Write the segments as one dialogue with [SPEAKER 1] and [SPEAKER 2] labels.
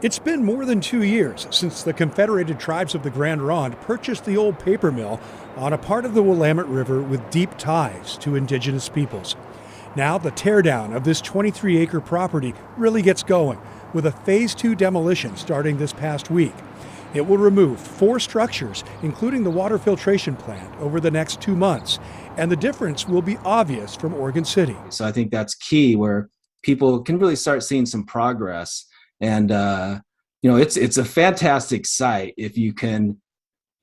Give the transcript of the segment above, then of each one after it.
[SPEAKER 1] It's been more than 2 years since the Confederated tribes of the Grand Ronde purchased the old paper mill on a part of the Willamette River with deep ties to indigenous peoples. Now the teardown of this 23-acre property really gets going, with a Phase 2 demolition starting this past week. It will remove 4 structures, including the water filtration plant, over the next 2 months, and the difference will be obvious from Oregon City.
[SPEAKER 2] So I think that's key, where people can really start seeing some progress. And it's a fantastic site if you can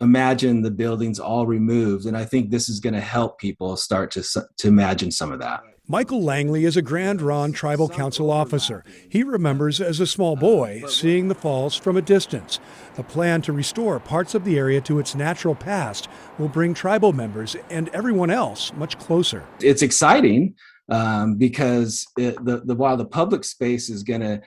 [SPEAKER 2] imagine the buildings all removed. And I think this is going to help people start to imagine some of that.
[SPEAKER 1] Michael Langley is a Grand Ronde Tribal Council officer. He remembers as a small boy seeing the falls from a distance. The plan to restore parts of the area to its natural past will bring tribal members and everyone else much closer.
[SPEAKER 2] It's exciting because while the public space is going to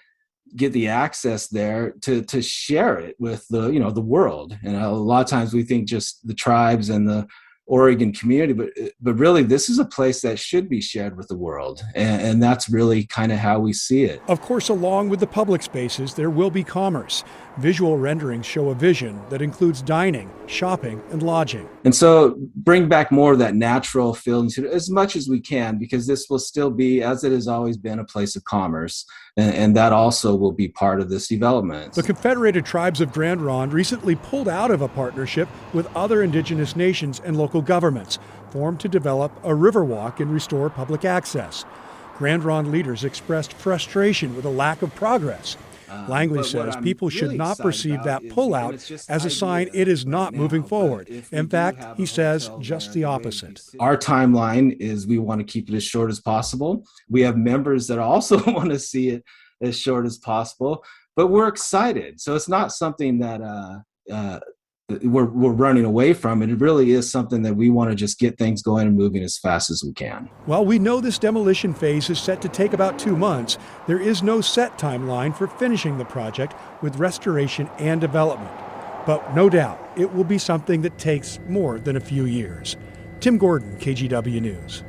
[SPEAKER 2] get the access there to share it with the world. And a lot of times we think just the tribes and the Oregon community, but really this is a place that should be shared with the world. And that's really kind of how we see it.
[SPEAKER 1] Of course, along with the public spaces, there will be commerce. Visual renderings show a vision that includes dining, shopping, and lodging.
[SPEAKER 2] And so bring back more of that natural feel into it as much as we can, because this will still be, as it has always been, a place of commerce. And that also will be part of this development.
[SPEAKER 1] The Confederated Tribes of Grand Ronde recently pulled out of a partnership with other indigenous nations and local governments, formed to develop a riverwalk and restore public access. Grand Ronde leaders expressed frustration with a lack of progress. Langley says people should not perceive that pullout as a sign it is not moving forward. In fact, he says just the opposite.
[SPEAKER 2] Our timeline is we want to keep it as short as possible. We have members that also want to see it as short as possible, but we're excited. So it's not something that we're running away from. It really is something that we want to just get things going and moving as fast as we can.
[SPEAKER 1] While we know this demolition phase is set to take about 2 months, there is no set timeline for finishing the project with restoration and development. But no doubt, it will be something that takes more than a few years. Tim Gordon, KGW News.